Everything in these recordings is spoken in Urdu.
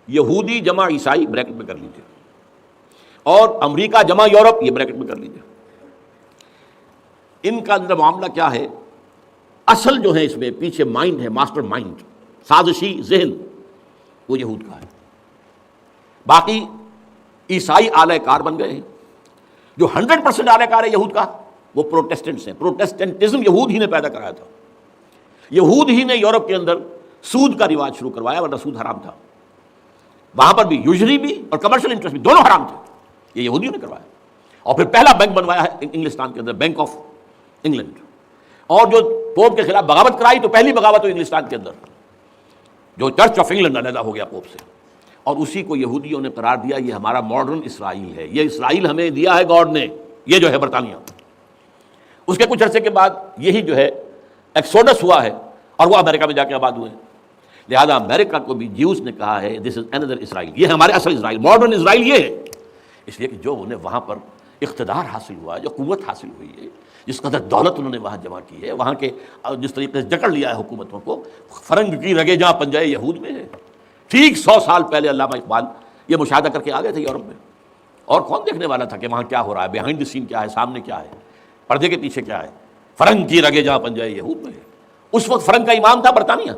یہودی جمع عیسائی بریکٹ میں کر لیجیے، اور امریکہ جمع یورپ یہ بریکٹ میں کر لیجیے۔ ان کا اندر معاملہ کیا ہے؟ اصل جو ہے اس میں پیچھے مائنڈ ہے، ماسٹر مائنڈ، سازشی ذہن، وہ یہود کا ہے۔ باقی عیسائی اعلی کار بن گئے ہیں۔ جو 100% اعلی کار ہے یہود کا وہ پروٹیسٹنٹس ہیں۔ پروٹیسٹنٹزم یہود ہی نے پیدا کرایا تھا، یہود ہی نے یورپ کے اندر سود کا رواج شروع کروایا، ورنہ سود حرام تھا وہاں پر بھی، یوزری بھی اور کمرشل انٹرسٹ بھی، دونوں حرام تھے، یہ یہودیوں نے کروایا۔ اور پھر پہلا بینک بنوایا ہے انگلستان کے اندر، بینک آف انگلینڈ، اور جو پوپ کے خلاف بغاوت کرائی تو پہلی بغاوت ہوئی انگلستان کے اندر، جو چرچ آف انگلینڈ علیحدہ ہو گیا پوپ سے، اور اسی کو یہودیوں نے قرار دیا یہ ہمارا ماڈرن اسرائیل ہے، یہ اسرائیل ہمیں دیا ہے گاڈ نے، یہ جو ہے برطانیہ۔ اس کے کچھ عرصے کے بعد یہی جو ہے ایکسوڈس ہوا ہے اور وہ امریکہ میں جا کے آباد ہوئے۔ لہذا امریکہ کو بھی جیوز نے کہا ہے دس از اندر اسرائیل، یہ ہمارے اصل اسرائیل، ماڈرن اسرائیل یہ ہے، اس لیے کہ جو انہیں وہاں پر اقتدار حاصل ہوا ہے، جو قوت حاصل ہوئی ہے، جس قدر دولت انہوں نے وہاں جمع کی ہے، وہاں کے جس طریقے سے جکڑ لیا ہے حکومتوں کو، فرنگ کی رگے جہاں پنجائے یہود میں ہے۔ ٹھیک 100 سال پہلے علامہ اقبال یہ مشاہدہ کر کے آ گئے تھے یورپ میں، اور کون دیکھنے والا تھا کہ وہاں کیا ہو رہا ہے، بیہائنڈ دی سین کیا ہے، سامنے کیا ہے، پردے کے پیچھے کیا ہے۔ فرنگ کی رگے جہاں پنجائے یہود میں ہے۔ اس وقت فرنگ کا امام تھا برطانیہ،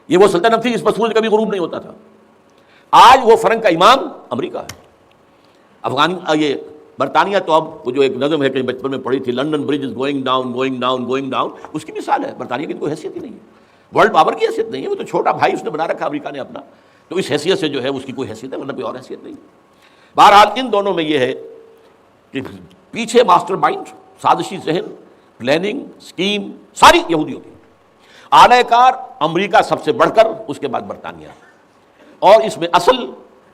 یہ وہ سلطنت تھی جس پر سورج کبھی غروب نہیں ہوتا تھا۔ آج وہ فرنگ کا امام امریکہ ہے۔ یہ برطانیہ تو اب وہ جو ایک نظم ہے کہ بچپن میں پڑھی تھی، London bridge is going down going down going down, اس کی مثال ہے۔ برطانیہ کی کوئی حیثیت ہی نہیں ہے، ورلڈ پاور کی حیثیت نہیں ہے، وہ تو چھوٹا بھائی اس نے بنا رکھا امریکہ نے اپنا، تو اس حیثیت سے جو ہے اس کی کوئی حیثیت ہے، ورنہ کوئی اور حیثیت نہیں۔ بہرحال ان دونوں میں یہ ہے کہ پیچھے ماسٹر مائنڈ، سازشی ذہن، پلاننگ، اسکیم ساری یہودیوں کی، اعلی کار امریکہ سب سے بڑھ کر، اس کے بعد برطانیہ، اور اس میں اصل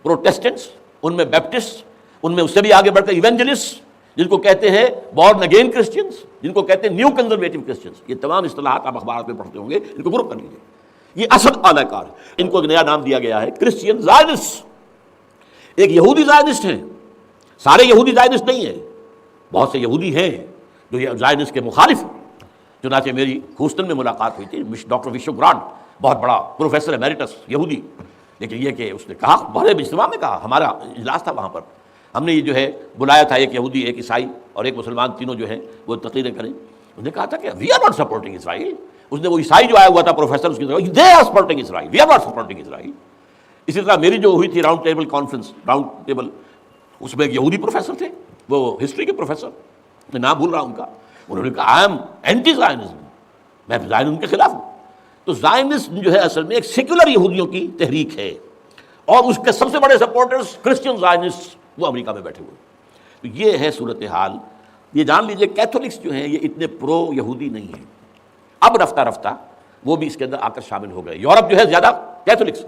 پروٹیسٹنٹس، ان میں بیپٹسٹ، ان میں اس سے بھی آگے بڑھ کر ایونجلسٹ، جن کو کہتے ہیں بورن اگین کرسچنس، جن کو کہتے ہیں نیو کنزرویٹو کرسچنس، یہ تمام اصطلاحات آپ اخبارات میں پڑھتے ہوں گے، ان کو گروپ کر لیجیے۔ یہ اصل اعلی کار ہے، ان کو ایک نیا نام دیا گیا ہے کرسچین زائنسٹ۔ ایک یہودی زائنسٹ ہیں، سارے یہودی زائنسٹ نہیں ہیں، بہت سے یہودی ہیں جو یہ زائنسٹ کے مخالف ہیں۔ چنانچہ میری ہیوسٹن میں ملاقات ہوئی تھی ڈاکٹر وشو گرانٹ، بہت بڑا پروفیسر ایمیریٹس یہودی، لیکن یہ کہ اس نے کہا، بڑے اجتماع میں کہا، ہمارا اجلاس تھا وہاں پر، ہم نے یہ جو ہے بلایا تھا ایک یہودی، ایک عیسائی اور ایک مسلمان، تینوں جو ہیں وہ تقریریں کریں۔ انہوں نے کہا تھا کہ وی آر ناٹ سپورٹنگ اسرائیل۔ اس نے وہ عیسائی جو آیا ہوا تھا پروفیسر، اس کی طرف they are supporting Israel, we are not supporting Israel. اسی طرح میری جو ہوئی تھی round table conference, round table, اس میں ایک یہودی پروفیسر تھے، وہ ہسٹری کے پروفیسر، میں نام بھول رہا ہوں ان کا، انہوں نے کہا آئی ایم اینٹی زائنزم، میں زائنزم کے خلاف ہوں۔ تو زائنزم جو ہے اصل میں ایک سیکولر یہودیوں کی تحریک ہے، اور اس کے سب سے بڑے سپورٹرز کرسچین زائنسٹ وہ امریکہ میں بیٹھے ہوئے۔ تو یہ ہے صورتحال۔ یہ جان لیجئے کیتھولکس جو ہیں یہ اتنے پرو یہودی نہیں ہیں، اب رفتہ رفتہ وہ بھی اس کے اندر آ کر شامل ہو گئے۔ یورپ جو ہے زیادہ Catholics,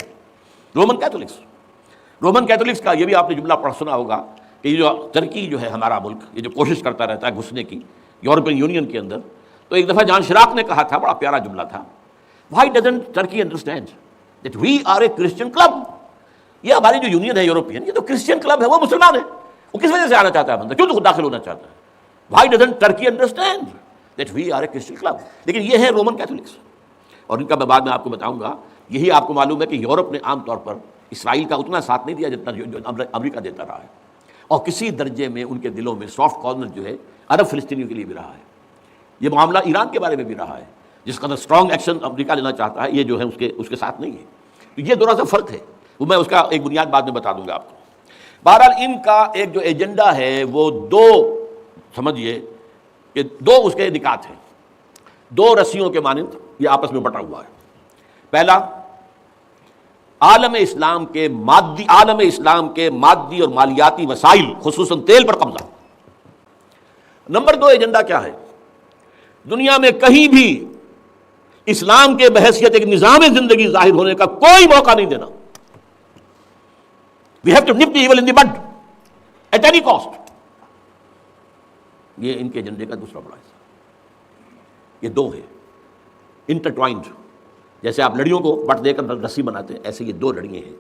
Roman Catholics, Roman Catholics کا یہ بھی آپ نے جملہ پڑھ سنا ہوگا کہ یہ جو ترکی جو ہے ہمارا ملک، یہ جو کوشش کرتا رہتا ہے گھسنے کی یورپین یونین کے اندر، تو ایک دفعہ جان شراق نے کہا تھا، بڑا پیارا جملہ تھا، why doesn't Turkey understand that we are a Christian club. یہ ہماری جو یونین ہے یورپین، یہ تو کرسچین کلب ہے، وہ مسلمان ہے، وہ کس وجہ سے آنا چاہتا ہے بندہ، کیوں تو خود داخل ہونا چاہتا ہے؟ Why doesn't Turkey understand that we are a Christian club. لیکن یہ ہے رومن کیتھولکس، اور ان کا میں بعد میں آپ کو بتاؤں گا۔ یہی آپ کو معلوم ہے کہ یورپ نے عام طور پر اسرائیل کا اتنا ساتھ نہیں دیا جتنا جو امریکہ دیتا رہا ہے، اور کسی درجے میں ان کے دلوں میں سافٹ کارنر جو ہے عرب فلسطینیوں کے لیے بھی رہا ہے۔ یہ معاملہ ایران کے بارے میں بھی رہا ہے، جس قدر اسٹرانگ ایکشن امریکہ لینا چاہتا ہے، یہ جو ہے اس کے ساتھ نہیں ہے۔ تو یہ دونوں سے فرق ہے، وہ میں اس کا ایک بنیاد بعد میں بتا دوں گا آپ کو۔ بہرحال ان کا ایک جو ایجنڈا ہے وہ دو، سمجھیے کہ دو اس کے نکات ہیں، دو رسیوں کے مانند یہ آپس میں بٹا ہوا ہے۔ پہلا، عالم اسلام کے مادی اور مالیاتی وسائل خصوصاً تیل پر قبضہ۔ نمبر دو ایجنڈا کیا ہے؟ دنیا میں کہیں بھی اسلام کے بحیثیت ایک نظام زندگی ظاہر ہونے کا کوئی موقع نہیں دینا۔ We have to nip the evil in the bud at any cost۔ یہ ان کے ایجنڈے کا دوسرا بڑا حصہ۔ یہ دو ہے انٹرٹوائنڈ، جیسے آپ لڑیوں کو بٹ دے کر رسی بناتے ہیں، ایسے یہ دو لڑیاں ہیں۔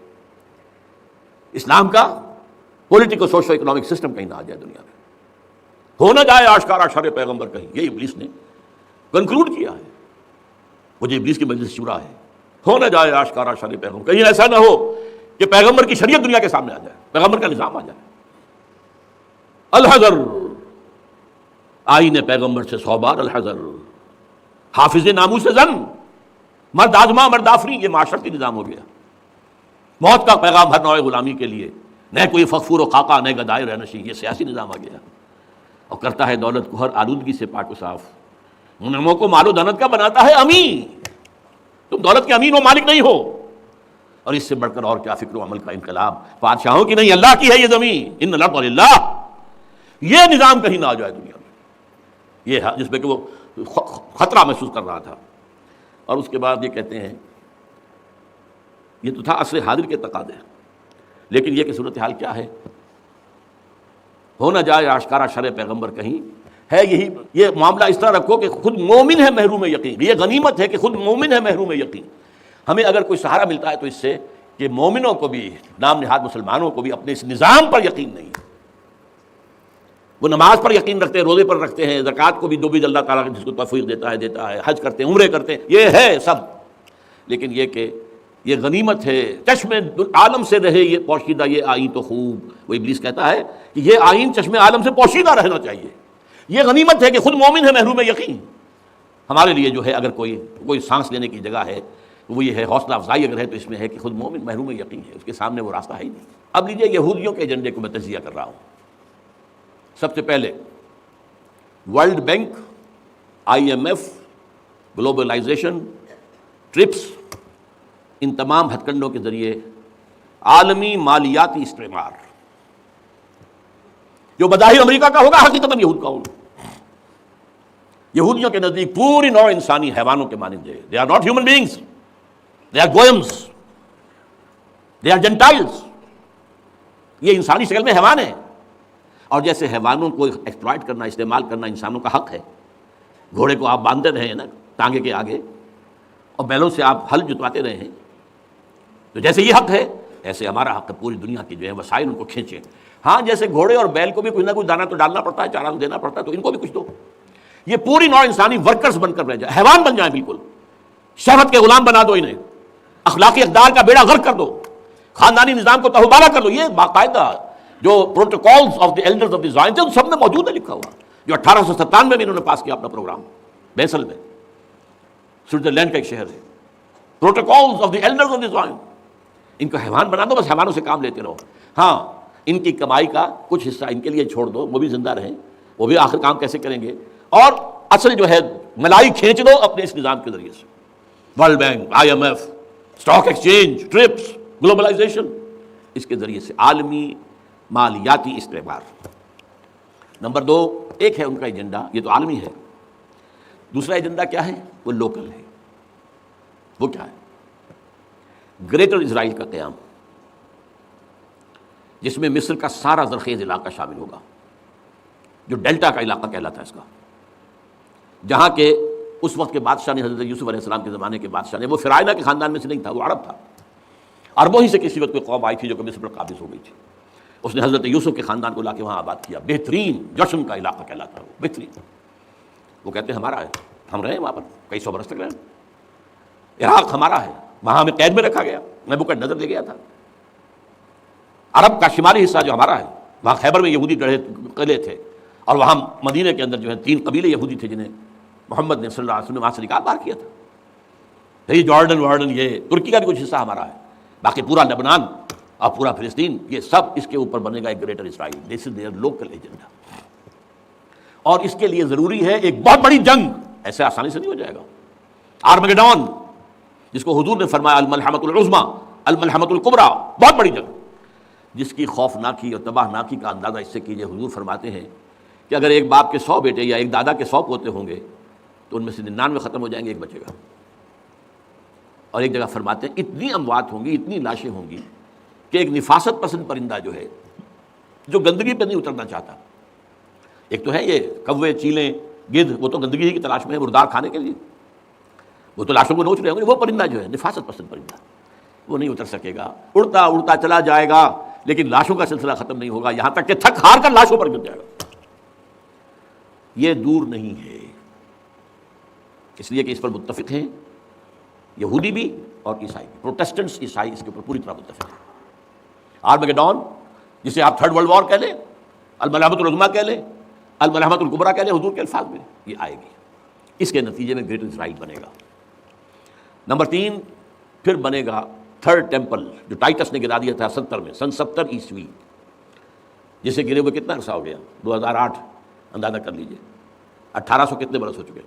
اسلام کا پولیٹیکل سوشو اکنامک سسٹم کہیں نہ آ جائے دنیا میں، ہو نہ جائے آشکارا شر پیغمبر کہیں، یہ ابلیس نے کنکلوڈ کیا ہے، وہ جو ابلیس کی مجلس شورا ہے، ہو نہ جائے آشکارا شر پیغمبر، کہیں ایسا نہ ہو کہ پیغمبر کی شریعت دنیا کے سامنے آ جائے، پیغمبر کا نظام آ جائے۔ الحذر، آئین پیغمبر سے 100 بار الحذر، حافظ ناموس زن، مرد آزما مرد آفری، یہ معاشرتی نظام ہو گیا۔ موت کا پیغام ہر نوع غلامی کے لیے، نہ کوئی فخفور و خاکہ، نہ گدائے رہنشی، یہ سیاسی نظام آ گیا، اور کرتا ہے دولت کو ہر آلودگی سے پاک و صاف۔ منعموں کو مال و دولت کا بناتا ہے امین، تم دولت کے امین و مالک نہیں ہو۔ اور اس سے بڑھ کر اور کیا فکر و عمل کا انقلاب، بادشاہوں کی نہیں، اللہ کی ہے یہ زمین، ان الارض للہ۔ یہ نظام کہیں نہ آ جائے دنیا میں، یہ جس پہ کہ وہ خطرہ محسوس کر رہا تھا۔ اور اس کے بعد یہ کہتے ہیں، یہ تو تھا عصر حاضر کے تقاضے، لیکن یہ کہ صورتحال کیا ہے، ہو نہ جائے آشکارا شرع پیغمبر کہیں ہے یہی۔ یہ معاملہ اس طرح رکھو کہ خود مومن ہے محروم یقین، یہ غنیمت ہے کہ خود مومن ہے محروم یقین۔ ہمیں اگر کوئی سہارا ملتا ہے تو اس سے کہ مومنوں کو بھی، نام نہاد مسلمانوں کو بھی اپنے اس نظام پر یقین نہیں ہے۔ وہ نماز پر یقین رکھتے ہیں، روزے پر رکھتے ہیں، زکوٰۃ کو بھی بھی اللہ تعالیٰ جس کو توفیق دیتا ہے، حج کرتے ہیں، عمرے کرتے ہیں، یہ ہے سب، لیکن یہ کہ یہ غنیمت ہے، چشم عالم سے رہے یہ پوشیدہ یہ آئین تو خوب۔ وہ ابلیس کہتا ہے کہ یہ آئین چشم عالم سے پوشیدہ رہنا چاہیے، یہ غنیمت ہے کہ خود مومن ہے محروم یقین۔ ہمارے لیے جو ہے اگر کوئی سانس لینے کی جگہ ہے وہ یہ ہے، حوصلہ افزائی اگر ہے تو اس میں ہے کہ خود مومن محروم یقین ہے، اس کے سامنے وہ راستہ ہے ہی نہیں۔ اب لیجیے یہودیوں کے ایجنڈے کو میں تجزیہ کر رہا ہوں۔ سب سے پہلے world bank, IMF، globalisation, TRIPS, ان تمام ہتھ کنڈوں کے ذریعے عالمی مالیاتی استعمار، جو بظاہر امریکہ کا ہوگا حقیقتاً یہود کا ہوگا۔ یہودیوں کے نزدیک پوری نوع انسانی حیوانوں کے مانند ہے۔ They are not human beings, they are goyams, they are gentiles۔ یہ انسانی شکل میں حیوان ہیں، اور جیسے حیوانوں کو ایکسپلائٹ کرنا، استعمال کرنا انسانوں کا حق ہے، گھوڑے کو آپ باندھتے رہے ہیں نا ٹانگے کے آگے، اور بیلوں سے آپ ہل جتواتے رہے ہیں، تو جیسے یہ حق ہے ایسے ہمارا حق ہے پوری دنیا کی جو ہے وسائل ان کو کھینچیں۔ ہاں جیسے گھوڑے اور بیل کو بھی کچھ نہ کچھ دانا تو ڈالنا پڑتا ہے، چارہ تو دینا پڑتا ہے، تو ان کو بھی کچھ دو۔ یہ پوری نوع انسانی ورکرز بن کر رہ جائے، حیوان بن جائیں، بالکل شہوت کے غلام بنا دو انہیں، اخلاقی اقدار کا بیڑا غرق کر دو، خاندانی نظام کو تہوبالا کر دو۔ یہ باقاعدہ جو protocols of the elders of the Zion تھے ان سب میں موجود ہے لکھا ہوا، جو 1897 میں انہوں نے پاس کیا اپنا پروگرام، بیسل میں، سوئٹزرلینڈ کا ایک شہر ہے۔ Protocols of the elders of the Zion, ان کو حیوان بنا دو، بس حیوانوں سے کام لیتے رہو۔ ہاں ان کی کمائی کا کچھ حصہ ان کے لیے چھوڑ دو، وہ بھی زندہ رہیں، وہ بھی آخر کام کیسے کریں گے، اور اصل جو ہے ملائی کھینچ دو اپنے اس نظام کے ذریعے سے۔ World bank, IMF، stock exchange, TRIPS, globalisation, اس کے ذریعے سے عالمی مالیاتی استعمار۔ نمبر 2 ایک ہے ان کا ایجنڈا، یہ تو عالمی ہے۔ دوسرا ایجنڈا کیا ہے؟ وہ لوکل ہے۔ وہ کیا ہے؟ گریٹر اسرائیل کا قیام، جس میں مصر کا سارا زرخیز علاقہ شامل ہوگا، جو ڈیلٹا کا علاقہ کہلاتا ہے اس کا، جہاں کے اس وقت کے بادشاہ نے، حضرت یوسف علیہ السلام کے زمانے کے بادشاہ نے، وہ فرعونہ کے خاندان میں سے نہیں تھا، وہ عرب تھا، عربوں ہی سے کسی وقت کوئی قوم آئی تھی جو کہ مصر پر قابض ہو گئی تھی، اس نے حضرت یوسف کے خاندان کو لا کے وہاں آباد کیا۔ بہترین جشن کا علاقہ کہلاتا ہے وہ، بہترین۔ وہ کہتے ہیں ہمارا ہے، ہم رہے وہاں پر کئی سو برس تک رہے، عراق ہمارا ہے، وہاں ہمیں قید میں رکھا گیا، نبوکدنضر لے گیا تھا۔ عرب کا شمالی حصہ جو ہمارا ہے، وہاں خیبر میں یہودی قلعے تھے، اور وہاں مدینے کے اندر جو ہے 3 قبیلے یہودی تھے جنہیں محمد نے صلی اللہ علیہ وسلم نے وہاں سے نکال باہر کیا تھا۔ یہ جارڈن یہ ترکی کا بھی کچھ حصہ ہمارا ہے، باقی پورا لبنان اور پورا فلسطین، یہ سب اس کے اوپر بنے گا ایک greater Israel. This is there local agenda, اور اس کے لیے ضروری ہے ایک بہت بڑی جنگ، ایسے آسانی سے نہیں ہو جائے گا۔ آرمگیڈون، جس کو حضور نے فرمایا الملحمۃ العظمیٰ، الملحمۃ الکبریٰ، بہت بڑی جنگ، جس کی خوفناکی اور تباہناکی کا اندازہ اس سے کیجیے۔ حضور فرماتے ہیں کہ اگر ایک باپ کے 100 بیٹے یا ایک دادا کے 100 پوتے ہوں گے تو ان میں سے 99 ختم ہو جائیں گے، ایک بچے گا۔ اور ایک جگہ فرماتے ہیں اتنی اموات ہوں گی، اتنی لاشیں ہوں گی کہ ایک نفاست پسند پرندہ جو ہے، جو گندگی پہ نہیں اترنا چاہتا، ایک تو ہے یہ کوے، چیلیں، گدھ، وہ تو گندگی ہی کی تلاش میں ہے مردار کھانے کے لیے، وہ تو لاشوں کو نوچ رہے ہوں گے۔ وہ پرندہ جو ہے نفاست پسند پرندہ، وہ نہیں اتر سکے گا، اڑتا اڑتا چلا جائے گا، لیکن لاشوں کا سلسلہ ختم نہیں ہوگا، یہاں تک کہ تھک ہار کر لاشوں پر گر جائے گا۔ یہ دور نہیں ہے، اس لیے کہ اس پر متفق ہیں یہودی بھی اور عیسائی بھی، پروٹسٹنٹس عیسائی اس کے اوپر پوری طرح متفق ہیں۔ آرمیگڈون، جسے آپ تھرڈ ورلڈ وار کہہ لیں، الملحمۃ العظمیٰ کہہ لیں، الملحمۃ الکبریٰ کہہ لیں حضور کے الفاظ میں، یہ آئے گی۔ اس کے نتیجے میں گریٹ اسرائیل بنے گا۔ نمبر 3 پھر بنے گا تھرڈ ٹیمپل، جو ٹائٹس نے گرا دیا تھا 70 میں، سن 70 عیسوی، جسے گرے ہوئے کتنا عرصہ ہو گیا؟ 2008، اندازہ کر لیجئے 1800 کتنے برس ہو چکے۔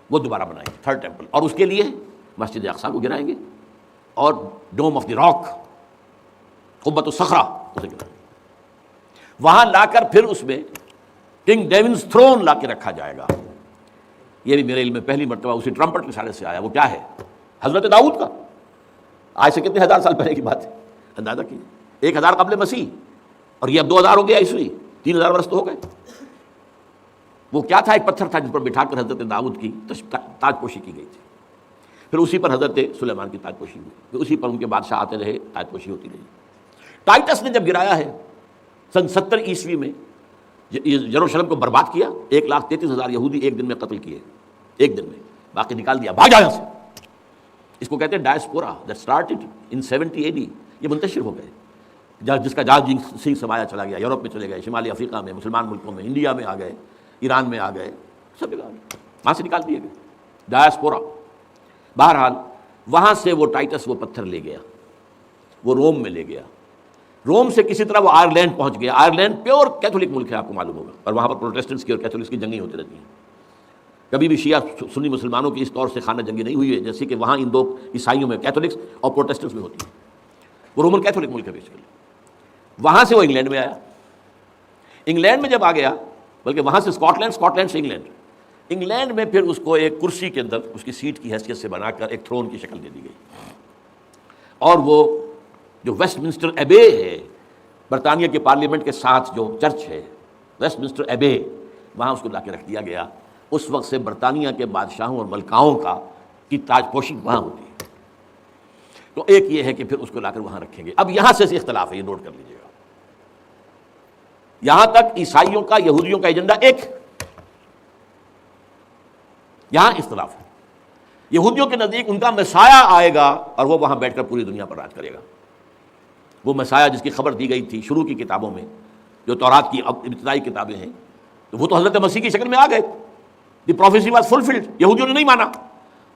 وہ دوبارہ بنائیں گے تھرڈ ٹیمپل، اور اس کے لیے مسجد اقصیٰ کو گرائیں گے اور ڈوم آف دی راک، قبۃ الصخرہ، اسے گرائیں گے۔ وہاں لا کر پھر اس میں کنگ ڈیونز تھرون لا کے رکھا جائے گا۔ یہ بھی میرے علم میں پہلی مرتبہ اسی ٹرمپٹ کے اشارے سے آیا۔ وہ کیا ہے؟ حضرت داؤد کا، آج سے کتنے ہزار سال پہلے کی بات ہے، اندازہ کیجیے، 1000 قبل مسیح، اور یہ اب 2000 ہو گیا عیسوی، 3000 برس تو ہو گئے۔ وہ کیا تھا؟ ایک پتھر تھا جس پر بٹھا کر حضرت داؤد کی تاج پوشی کی گئی تھی، پھر اسی پر حضرت سلیمان کی تاج پوشی ہوئی، پھر اسی پر ان کے بادشاہ آتے رہے، تاج پوشی ہوتی رہی۔ ٹائٹس نے جب گرایا ہے سن 70 عیسوی میں، یروشلم کو برباد کیا، 1,33,000 یہودی ایک دن میں قتل کیے، ایک دن میں، باقی نکال دیا، بھاگ یہاں سے۔ اس کو کہتے ہیں diaspora, that started in 70 AD۔ یہ منتشر ہو گئے، جس کا جہاز سی سمایا چلا گیا، یورپ میں چلے گئے، شمالی افریقہ میں، مسلمان ملکوں میں، انڈیا میں آ گئے، ایران میں آ گئے، سب جگہ وہاں سے نکال دیے گئے، ڈائسپورا۔ بہرحال وہاں سے وہ ٹائٹس وہ پتھر لے گیا، وہ روم میں لے گیا، روم سے کسی طرح وہ آئرلینڈ پہنچ گیا۔ آئرلینڈ پیور کیتھولک ملک ہے، آپ کو معلوم ہوگا، اور وہاں پر پروٹیسٹنٹس کی اور کیتھولکس کی جنگیں ہوتی رہتی ہیں۔ کبھی بھی شیعہ سنی مسلمانوں کی اس طور سے خانہ جنگی نہیں ہوئی ہے جیسے کہ وہاں ان دو عیسائیوں میں، کیتھولکس اور پروٹیسٹنٹس میں ہوتی ہے۔ وہ رومن کیتھولک ملک ہے بیسیکلی۔ وہاں سے وہ انگلینڈ میں آیا، انگلینڈ میں جب آ گیا، بلکہ وہاں سے اسکاٹ لینڈ سے انگلینڈ میں پھر اس کو ایک کرسی کے اندر اس کی سیٹ کی حیثیت سے بنا کر ایک تھرون کی شکل دے دی گئی، اور وہ جو ویسٹ منسٹر ایبے ہے، برطانیہ کے پارلیمنٹ کے ساتھ جو چرچ ہے ویسٹ منسٹر ایبے، وہاں اس کو لا کے رکھ دیا گیا۔ اس وقت سے برطانیہ کے بادشاہوں اور ملکاؤں کی تاج پوشی وہاں ہوتی ہے۔ تو ایک یہ ہے کہ پھر اس کو لا کر وہاں رکھیں گے۔ اب یہاں سے اختلاف ہے، یہ نوٹ کر لیجیے گا، یہاں تک عیسائیوں کا، یہودیوں کا ایجنڈا ایک، یہاں اختلاف ہے۔ یہودیوں کے نزدیک ان کا مسیح آئے گا اور وہ وہاں بیٹھ کر پوری دنیا پر راج کرے گا۔ وہ مسیح جس کی خبر دی گئی تھی شروع کی کتابوں میں، جو تورات کی ابتدائی کتابیں ہیں، تو وہ تو حضرت مسیح کی شکل میں آ گئے۔ دی پروفیسی واز فلفلڈ۔ یہودیوں نے نہیں مانا،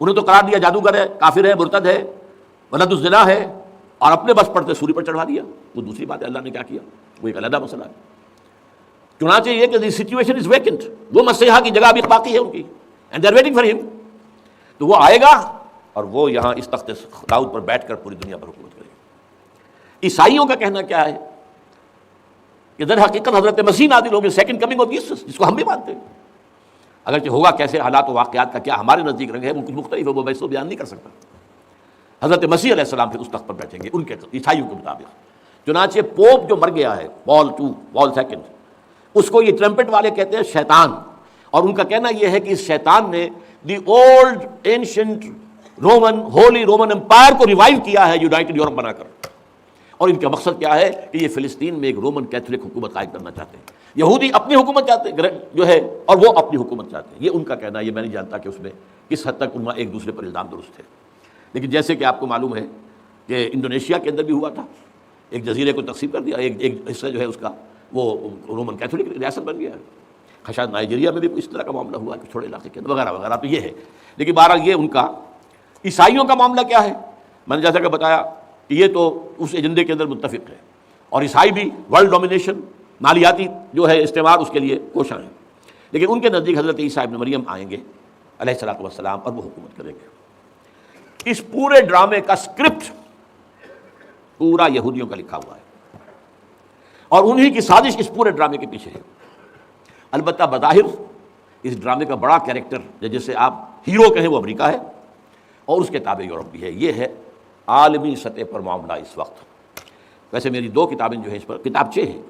انہیں تو قرار دیا جادوگر ہے، کافر ہے، مرتد ہے، ولد الزنا ہے، اور اپنے بس پڑتے سوری پر چڑھا دیا۔ وہ دوسری بات ہے، اللہ نے کیا کیا، وہ ایک علیحدہ مسئلہ ہے۔ چنانچہ یہ کہ دی سچویشن از ویکنٹ، وہ مسیحا کی جگہ ابھی باقی ہے ان کی، and they are waiting for ہم۔ تو وہ آئے گا اور وہ یہاں اس تخت داؤد پر بیٹھ کر پوری دنیا پر حکومت کرے گا۔ عیسائیوں کا کہنا کیا ہے کہ در حقیقت حضرت مسیح نازل ہوں گے، سیکنڈ کمنگ آف جیسس، جس کو ہم بھی مانتے ہیں، اگرچہ ہوگا کیسے، حالات و واقعات کا کیا ہمارے نزدیک رنگ ہے وہ کچھ مختلف ہے، وہ میں اس کو بیان نہیں کر سکتا۔ حضرت مسیح علیہ السلام پھر اس تخت پر بیٹھیں گے ان کے عیسائیوں کے مطابق۔ چنانچہ پوپ جو مر گیا ہے، پال سیکنڈ، اس کو یہ ٹرمپٹ والے کہتے ہیں شیطان، اور ان کا کہنا یہ ہے کہ اس شیطان نے the old ancient Holy Roman Empire کو ریوائیو کیا ہے یونائٹڈ یورپ بنا کر، اور ان کا مقصد کیا ہے کہ یہ فلسطین میں ایک رومن کیتھولک حکومت قائم کرنا چاہتے ہیں۔ یہودی اپنی حکومت چاہتے ہیں جو ہے، اور وہ اپنی حکومت چاہتے ہیں، یہ ان کا کہنا ہے۔ یہ میں نہیں جانتا کہ اس میں کس حد تک ان میں ایک دوسرے پر الزام درست ہے، لیکن جیسے کہ آپ کو معلوم ہے کہ انڈونیشیا کے اندر بھی ہوا تھا، ایک جزیرے کو تقسیم کر دیا، ایک حصہ جو ہے اس کا وہ رومن کیتھولک ریاست بن گیا ہے۔ شاید نائجیریا میں بھی اس طرح کا معاملہ ہوا کہ چھوٹے علاقے کے اندر وغیرہ وغیرہ، تو یہ ہے۔ لیکن بہرحال یہ ان کا۔ عیسائیوں کا معاملہ کیا ہے؟ میں نے جیسا کہ بتایا کہ یہ تو اس ایجنڈے کے اندر متفق ہے، اور عیسائی بھی ورلڈ ڈومینیشن، مالیاتی جو ہے استعمار، اس کے لیے کوشاں ہیں، لیکن ان کے نزدیک حضرت عیسیٰ ابن مریم آئیں گے علیہ الصلوۃ والسلام، اور وہ حکومت کریں گے۔ اس پورے ڈرامے کا اسکرپٹ پورا یہودیوں کا لکھا ہوا ہے، اور انہی کی سازش اس پورے ڈرامے کے پیچھے ہے۔ البتہ بظاہر اس ڈرامے کا بڑا کیریکٹر جسے آپ ہیرو کہیں وہ امریکہ ہے، اور اس کے تابع یورپ بھی ہے۔ یہ ہے عالمی سطح پر معاملہ اس وقت۔ ویسے میری 2 کتابیں جو ہیں اس پر، کتابچے ہیں،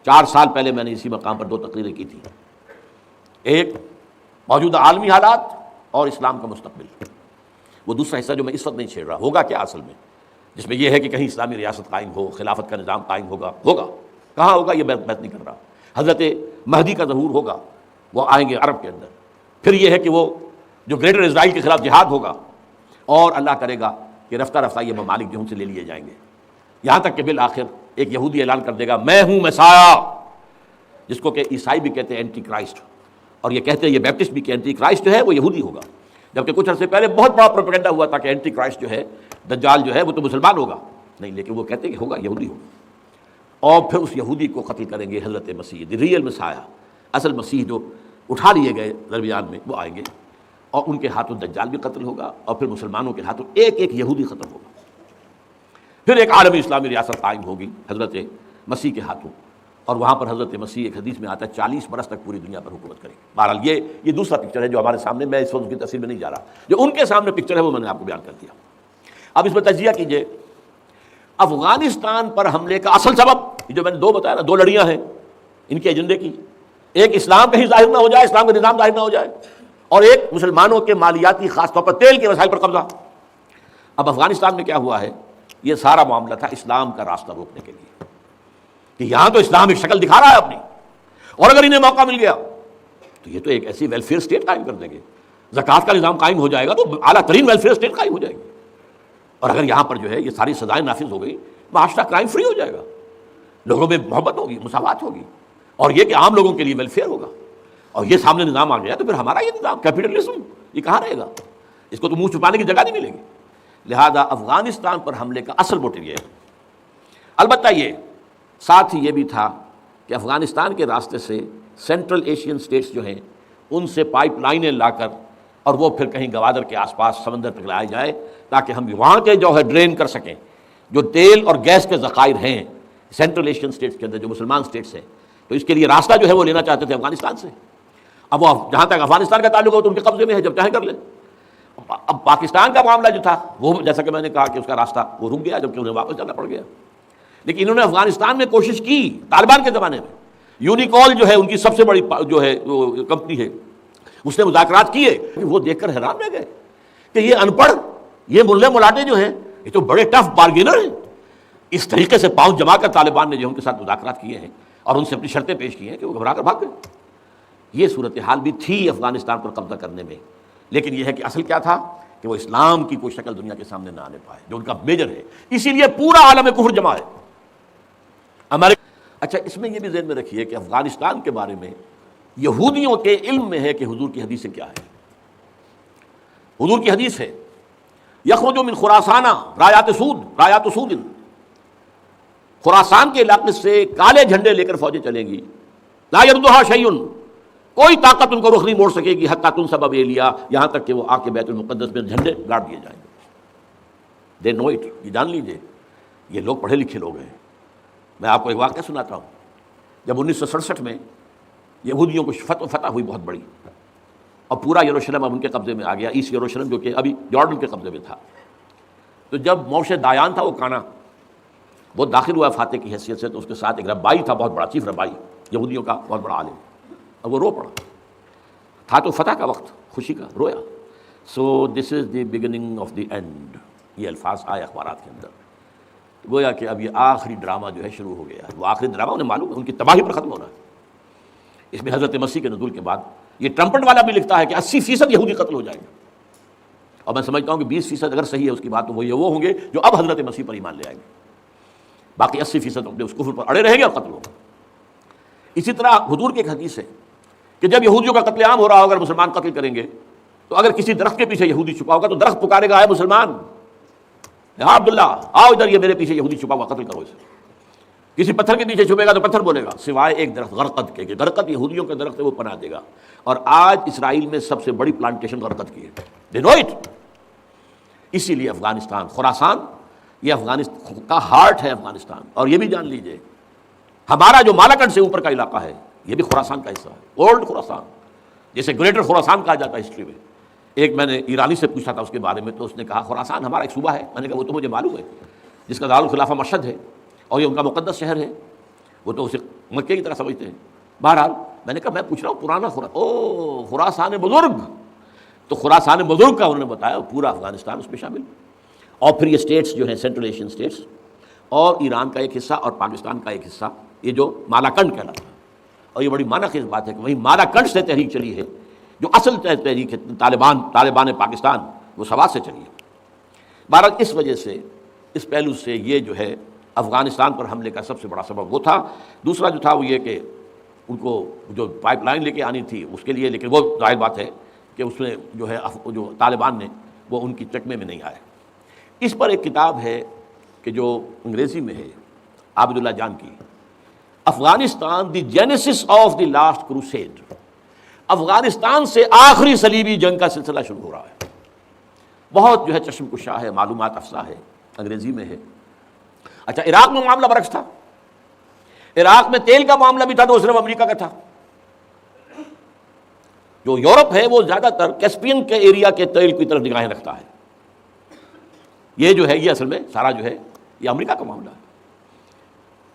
4 سال پہلے میں نے اسی مقام پر 2 تقریریں کی تھیں، ایک موجودہ عالمی حالات اور اسلام کا مستقبل، وہ دوسرا حصہ جو میں اس وقت نہیں چھیڑ رہا، ہوگا کیا اصل میں، جس میں یہ ہے کہ کہیں اسلامی ریاست قائم ہو، خلافت کا نظام قائم ہوگا کہاں ہوگا یہ میں بات نہیں کر رہا۔ حضرت مہدی کا ظہور ہوگا، وہ آئیں گے عرب کے اندر، پھر یہ ہے کہ وہ جو گریٹر اسرائیل کے خلاف جہاد ہوگا، اور اللہ کرے گا کہ رفتہ رفتہ یہ ممالک جو ان سے لے لیے جائیں گے۔ یہاں تک کہ بالآخر ایک یہودی اعلان کر دے گا میں ہوں مسیح، جس کو کہ عیسائی بھی کہتے ہیں اینٹی کرائسٹ، اور یہ کہتے ہیں یہ بیپٹسٹ بھی کہ اینٹی کرائسٹ جو ہے وہ یہودی ہوگا، جبکہ کچھ عرصے پہلے بہت بڑا پروپیگنڈا ہوا تھا کہ اینٹی کرائسٹ جو ہے دجال جو ہے وہ تو مسلمان ہوگا، نہیں، لیکن وہ کہتے ہیں کہ ہوگا یہودی ہوگا، اور پھر اس یہودی کو قتل کریں گے حضرت مسیح، دی ریئل مسیح، اصل مسیح جو اٹھا لیے گئے درمیان میں، وہ آئیں گے اور ان کے ہاتھوں دجال بھی قتل ہوگا، اور پھر مسلمانوں کے ہاتھوں ایک ایک یہودی ختم ہوگا، پھر ایک عالمی اسلامی ریاست قائم ہوگی حضرت مسیح کے ہاتھوں، اور وہاں پر حضرت مسیح ایک حدیث میں آتا ہے 40 برس تک پوری دنیا پر حکومت کریں گے۔ بہرحال یہ دوسرا پکچر ہے جو ہمارے سامنے، میں اس وقت کی تفصیل میں نہیں جا رہا، جو ان کے سامنے پکچر ہے وہ میں نے آپ کو بیان کر دیا۔ اب اس میں تجزیہ کیجئے افغانستان پر حملے کا اصل سبب جو میں نے دو بتایا نا، دو لڑیاں ہیں ان کے ایجنڈے کی، ایک اسلام کہیں ظاہر نہ ہو جائے، اسلام کا نظام ظاہر نہ ہو جائے، اور ایک مسلمانوں کے مالیاتی خاص طور پر تیل کے وسائل پر قبضہ۔ اب افغانستان میں کیا ہوا ہے، یہ سارا معاملہ تھا اسلام کا راستہ روکنے کے لیے، کہ یہاں تو اسلام ایک شکل دکھا رہا ہے اپنی، اور اگر انہیں موقع مل گیا تو یہ تو ایک ایسی ویلفیئر اسٹیٹ قائم کر دیں گے، زکوٰۃ کا نظام قائم ہو جائے گا تو اعلیٰ ترین ویلفیئر اسٹیٹ قائم ہو جائے گی، اور اگر یہاں پر جو ہے یہ ساری سزائیں نافذ ہو گئی، معاشرہ کرائم فری ہو جائے گا، لوگوں میں محبت ہوگی، مساوات ہوگی، اور یہ کہ عام لوگوں کے لیے ویلفیئر ہوگا، اور یہ سامنے نظام آ گیا تو پھر ہمارا یہ نظام کیپٹلزم یہ کہاں رہے گا، اس کو تو منہ چھپانے کی جگہ نہیں ملے گی۔ لہذا افغانستان پر حملے کا اصل موٹیو یہ ہے۔ البتہ یہ ساتھ ہی یہ بھی تھا کہ افغانستان کے راستے سے سینٹرل ایشین سٹیٹس جو ہیں ان سے پائپ لائنیں لا کر اور وہ پھر کہیں گوادر کے آس پاس سمندر تک لایا جائے، تاکہ ہم وہاں کے جو ہے ڈرین کر سکیں جو تیل اور گیس کے ذخائر ہیں سینٹرل ایشین سٹیٹس کے اندر جو مسلمان سٹیٹس ہیں، تو اس کے لیے راستہ جو ہے وہ لینا چاہتے تھے افغانستان سے۔ اب وہ جہاں تک افغانستان کا تعلق ہو تو ان کے قبضے میں ہے، جب چاہیں کر لیں۔ اب پاکستان کا معاملہ جو تھا وہ جیسا کہ میں نے کہا کہ اس کا راستہ وہ رک گیا، جبکہ انہیں واپس جانا پڑ گیا، لیکن انہوں نے افغانستان میں کوشش کی طالبان کے زمانے میں، یونیکول جو ہے ان کی سب سے بڑی جو ہے کمپنی ہے، اس نے مذاکرات کیے، وہ دیکھ کر حیران رہ گئے کہ یہ ان پڑھ، یہ ملے ملاٹے جو ہیں یہ تو بڑے ٹف بارگینر ہیں، اس طریقے سے پاؤں جما کر طالبان نے جو ان کے ساتھ مذاکرات کیے ہیں اور ان سے اپنی شرطیں پیش کی ہیں کہ وہ گھبرا کر بھاگ گئے۔ یہ صورتحال بھی تھی افغانستان پر قبضہ کرنے میں، لیکن یہ ہے کہ اصل کیا تھا کہ وہ اسلام کی کوئی شکل دنیا کے سامنے نہ آنے پائے، جو ان کا میجر ہے، اسی لیے پورا عالم کفر جمع ہے امریکہ۔ اچھا، اس میں یہ بھی ذہن میں رکھیے کہ افغانستان کے بارے میں یہودیوں کے علم میں ہے کہ حضور کی حدیث کیا ہے۔ حضور کی حدیث ہے یخرج من خراسانہ رایات سود، خراسان کے علاقے سے کالے جھنڈے لے کر فوجیں چلیں گی، لا یردھا شیء، کوئی طاقت ان کو رخ نہیں موڑ سکے گی، حتیٰ تنصب ایلیا، یہاں تک کہ وہ آ کے بیت المقدس میں جھنڈے گاڑ دیے جائیں گے۔ دے نو اٹ، یہ جان لیجئے، یہ لوگ پڑھے لکھے لوگ ہیں۔ میں آپ کو ایک واقعہ سناتا ہوں، جب 1967 میں یہودیوں کو فتح ہوئی بہت بڑی، اور پورا یروشلم اب ان کے قبضے میں آ گیا، ایسٹ یروشلم جو کہ ابھی جارڈن کے قبضے میں تھا، تو جب موشے دایان تھا وہ کانا، وہ داخل ہوا فاتح کی حیثیت سے، تو اس کے ساتھ ایک ربائی تھا، بہت بڑا چیف ربائی یہودیوں کا، بہت بڑا عالم، اور وہ رو پڑا، تھا تو فتح کا وقت، خوشی کا، رویا۔ So this is the beginning of the end, یہ الفاظ آئے اخبارات کے اندر، گویا کہ اب یہ آخری ڈرامہ جو ہے شروع ہو گیا ہے۔ وہ آخری ڈرامہ انہیں معلوم ہے، ان کی تباہی پر ختم ہونا ہے۔ اس میں حضرت مسیح کے نزول کے بعد یہ ٹرمپٹ والا بھی لکھتا ہے کہ 80% یہودی قتل ہو جائیں گے، اور میں سمجھتا ہوں کہ 20% اگر صحیح ہے اس کی بات، تو وہ ہوں گے جو اب حضرت مسیح پر ایمان لے آئیں گے، باقی 80% اپنے اس کفر پر اڑے رہیں گے اور قتل ہوگا۔ اسی طرح حضور کی ایک حدیث ہے کہ جب یہودیوں کا قتل عام ہو رہا ہوگا، اگر مسلمان قتل کریں گے تو اگر کسی درخت کے پیچھے یہودی چھپا ہوگا تو درخت پکارے گا، اے مسلمان، ہاں عبداللہ آؤ ادھر، یہ میرے پیچھے یہودی چھپا ہوا، قتل کرو اسے۔ کسی پتھر کے پیچھے چھپے گا تو پتھر بولے گا، سوائے ایک درخت غرقد کے، کہ غرقد یہودیوں کے درخت ہے، وہ پناہ دے گا۔ اور آج اسرائیل میں سب سے بڑی پلانٹیشن غرقد کی ہے، دے نو اٹ۔ اسی لیے افغانستان، خراسان، یہ افغانستان کا ہارٹ ہے افغانستان، اور یہ بھی جان لیجئے ہمارا جو مالاکنڈ سے اوپر کا علاقہ ہے یہ بھی خراسان کا حصہ ہے، اولڈ خراسان، جیسے گریٹر خراسان کہا جاتا ہے ہسٹری میں۔ ایک میں نے ایرانی سے پوچھا تھا اس کے بارے میں، تو اس نے کہا خراسان ہمارا ایک صوبہ ہے۔ میں نے کہا وہ تو مجھے معلوم ہے، جس کا دارالخلافہ مشہد ہے اور یہ ان کا مقدس شہر ہے، وہ تو اسے مکے کی طرح سمجھتے ہیں۔ بہرحال میں نے کہا میں پوچھ رہا ہوں پرانا خراسان بزرگ، تو خراسان بزرگ کا انہوں نے بتایا پورا افغانستان اس میں شامل، اور پھر یہ اسٹیٹس جو ہیں سینٹرل ایشین اسٹیٹس، اور ایران کا ایک حصہ اور پاکستان کا ایک حصہ، یہ جو مالاکنڈ کہلاتا ہے۔ اور یہ بڑی معنی خیز بات ہے کہ وہیں مالاکنڈ سے تحریک چلی ہے، جو اصل تحریک ہے طالبان پاکستان، وہ سوات سے چلی ہے۔ بہرحال اس وجہ سے، اس پہلو سے یہ جو ہے افغانستان پر حملے کا سب سے بڑا سبب وہ تھا۔ دوسرا جو تھا وہ یہ کہ ان کو جو پائپ لائن لے کے آنی تھی اس کے لیے، لیکن وہ ظاہر بات ہے کہ اس میں جو ہے جو طالبان نے وہ ان کی چکمے میں نہیں آئے۔ اس پر ایک کتاب ہے کہ جو انگریزی میں ہے عابد اللہ جان کی، Afghanistan the genesis of the last crusade, Afghanistan سے آخری صلیبی جنگ کا سلسلہ شروع ہو رہا ہے۔ بہت جو ہے چشم کشا ہے، معلومات افزا ہے، انگریزی میں ہے۔ اچھا، عراق میں معاملہ برعکس تھا۔ عراق میں تیل کا معاملہ بھی تھا تو وہ صرف امریکہ کا تھا۔ جو یورپ ہے وہ زیادہ تر کیسپین کے ایریا کے تیل کی طرف نگاہیں رکھتا ہے۔ یہ جو ہے یہ اصل میں سارا جو ہے یہ امریکہ کا معاملہ ہے۔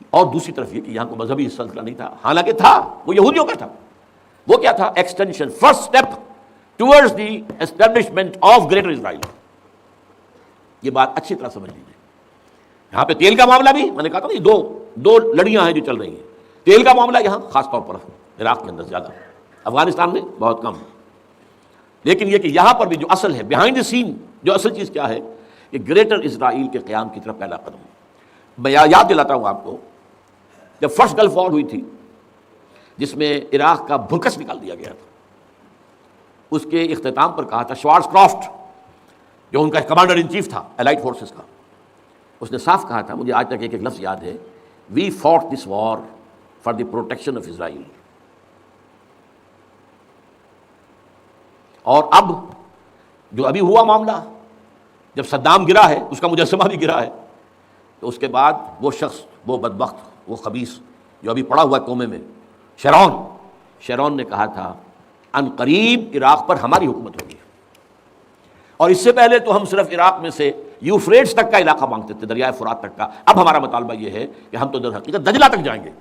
اور دوسری طرف یہ کہ یہاں کو مذہبی سلسلہ نہیں تھا، حالانکہ تھا، وہ یہودیوں کا تھا۔ وہ کیا تھا؟ Extension, first step towards the establishment of greater Israel. یہ بات اچھی طرح سمجھ لیجیے۔ یہاں پہ تیل کا معاملہ بھی میں نے کہا تھا نا، دو لڑیاں ہیں جو چل رہی ہیں۔ تیل کا معاملہ یہاں خاص طور پر عراق کے اندر زیادہ، افغانستان میں بہت کم۔ لیکن یہ کہ یہاں پر بھی جو اصل ہے بیہائنڈ دی سین، جو اصل چیز کیا ہے کہ گریٹر اسرائیل کے قیام کی طرف پہلا قدم۔ میں یاد دلاتا ہوں آپ کو، جب فرسٹ گلف وار ہوئی تھی جس میں عراق کا بھرکس نکال دیا گیا تھا، اس کے اختتام پر کہا تھا شوارز کرافٹ، جو ان کا کمانڈر ان چیف تھا الائڈ فورسز کا، اس نے صاف کہا تھا، مجھے آج تک ایک لفظ یاد ہے، we fought this war for the protection of Israel. اور اب جو ابھی ہوا معاملہ، جب صدام گرا ہے، اس کا مجسمہ بھی گرا ہے، تو اس کے بعد وہ شخص، وہ بدبخت، وہ خبیث جو ابھی پڑا ہوا ہے کومے میں، شیرون نے کہا تھا ان قریب عراق پر ہماری حکومت ہوگی۔ اور اس سے پہلے تو ہم صرف عراق میں سے یوفریٹس تک کا علاقہ مانگتے تھے، دریائے فرات تک کا۔ اب ہمارا مطالبہ یہ ہے کہ ہم تو در حقیقت دجلہ تک جائیں گے،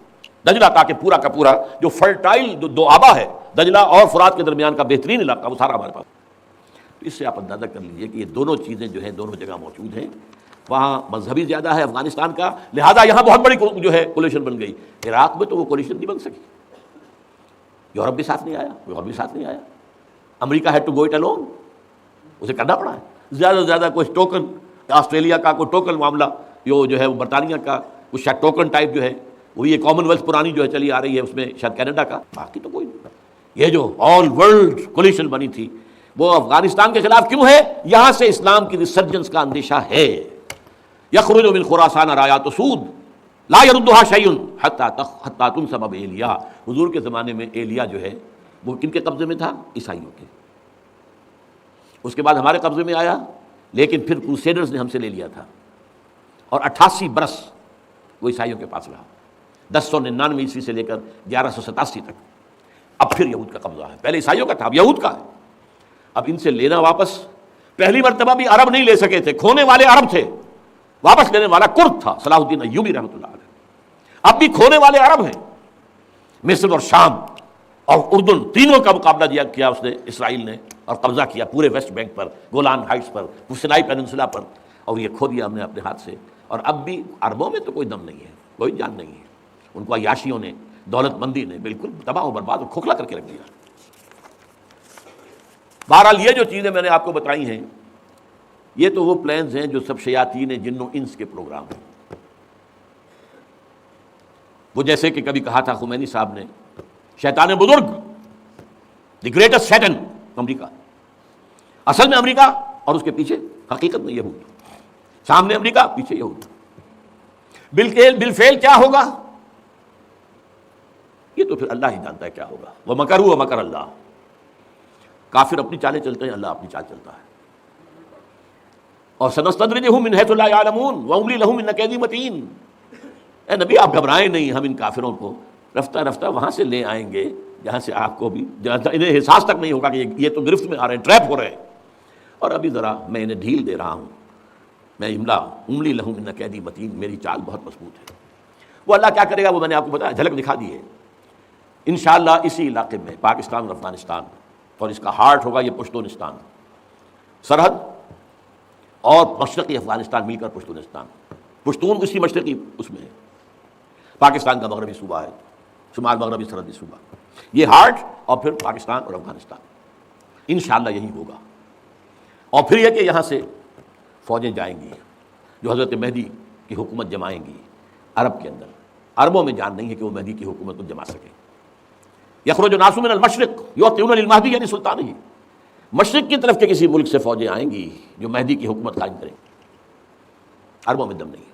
دجلہ، تاکہ پورا کا پورا جو فرٹائل دو آبا ہے، دجلہ اور فرات کے درمیان کا بہترین علاقہ، وہ سارا ہمارے پاس۔ اس سے آپ اندازہ کر لیجیے کہ یہ دونوں چیزیں جو ہیں دونوں جگہ موجود ہیں۔ وہاں مذہبی زیادہ ہے افغانستان کا، لہذا یہاں بہت بڑی جو ہے کولیشن بن گئی۔ عراق میں تو وہ کولیشن نہیں بن سکی، یورپ بھی ساتھ نہیں آیا، یورپ بھی ساتھ نہیں آیا، امریکہ had to go it alone, اسے کرنا پڑا ہے۔ زیادہ سے زیادہ کوئی ٹوکن، آسٹریلیا کا کوئی ٹوکن معاملہ، جو ہے وہ برطانیہ کا کچھ شاید ٹوکن ٹائپ جو ہے، وہی یہ کامن ویلتھ پرانی جو ہے چلی آ رہی ہے، اس میں شاید کینیڈا کا، باقی تو کوئی نہیں۔ یہ جو آل ورلڈ کولیشن بنی تھی وہ افغانستان کے خلاف کیوں ہے؟ یہاں سے اسلام کی ریسرجنس کا اندیشہ ہے۔ یخرج من خراسان رایات سود لا یردھا شیء حتی تنصب بایلیا۔ حضور کے زمانے میں ایلیا جو ہے وہ کن کے قبضے میں تھا؟ عیسائیوں کے۔ اس کے بعد ہمارے قبضے میں آیا، لیکن پھر کروسیڈرز نے ہم سے لے لیا تھا، اور 88 برس وہ عیسائیوں کے پاس رہا، 1099 عیسوی سے لے کر 1187 تک۔ اب پھر یہود کا قبضہ ہے، پہلے عیسائیوں کا تھا، اب یہود کا ہے۔ اب ان سے لینا واپس، پہلی مرتبہ بھی عرب نہیں لے سکے تھے، کھونے والے عرب تھے، واپس لینے والا کرد تھا، صلاح الدین ایوبی رحمۃ اللہ علیہ۔ اب بھی کھونے والے عرب ہیں، مصر اور شام اور اردن، تینوں کا مقابلہ کیا اس نے، اسرائیل نے، اور قبضہ کیا پورے ویسٹ بینک پر، گولان ہائٹس پر، سینائی پیننسلا پر، اور یہ کھو دیا ہم نے اپنے ہاتھ سے۔ اور اب بھی عربوں میں تو کوئی دم نہیں ہے، کوئی جان نہیں ہے، ان کو عیاشیوں نے، دولت مندی نے بالکل تباہ و برباد اور کھوکھلا کر کے رکھ دیا۔ بہرحال یہ جو چیزیں میں نے آپ کو بتائی ہیں، یہ تو وہ پلانز ہیں جو سب شیاطین جن و انس کے پروگرام ہیں۔ وہ جیسے کہ کبھی کہا تھا خمینی صاحب نے، شیطان بزرگ، دی گریٹسٹ سیٹن، امریکہ۔ اصل میں امریکہ، اور اس کے پیچھے حقیقت میں یہود، سامنے امریکہ، پیچھے یہود۔ بالفعل کیا ہوگا یہ تو پھر اللہ ہی جانتا ہے کیا ہوگا۔ وَمَكَرُوا وَمَكَرَ اللَّهُ، کافر اپنی چالیں چلتے ہیں، اللہ اپنی چال چلتا ہے۔ اور سنستدرجہم من حیث لا یعلمون واملی لہم ان کیدی متین۔ اے نبی آپ گھبرائیں نہیں، ہم ان کافروں کو رفتہ رفتہ وہاں سے لے آئیں گے جہاں سے آپ کو بھی انہیں احساس تک نہیں ہوگا کہ یہ تو گرفت میں آ رہے ہیں، ٹریپ ہو رہے ہیں، اور ابھی ذرا میں انہیں ڈھیل دے رہا ہوں، میں املی لہم ان کیدی متین، میری چال بہت مضبوط ہے۔ وہ اللہ کیا کرے گا وہ میں نے آپ کو بتایا، جھلک دکھا دی ہے۔ انشاءاللہ اسی علاقے میں پاکستان اور افغانستان، اور اس کا ہارٹ ہوگا یہ پشتونستان، سرحد اور مشرقی افغانستان مل کر پشتونستان، پشتون اسی مشرقی اس میں ہے، پاکستان کا مغربی صوبہ ہے، شمال مغربی سرحدی صوبہ، یہ ہارٹ، اور پھر پاکستان اور افغانستان، انشاءاللہ یہی ہوگا۔ اور پھر یہ کہ یہاں سے فوجیں جائیں گی، جو حضرت مہدی کی حکومت جمائیں گی عرب کے اندر. عربوں میں جان نہیں ہے کہ وہ مہدی کی حکومت کو جما سکے. یخرج الناس من المشرق یؤتون للمہدی یعنی سلطان ہی، مشرق کی طرف کے کسی ملک سے فوجیں آئیں گی جو مہدی کی حکومت قائم کریں گی. عربوں میں دم نہیں.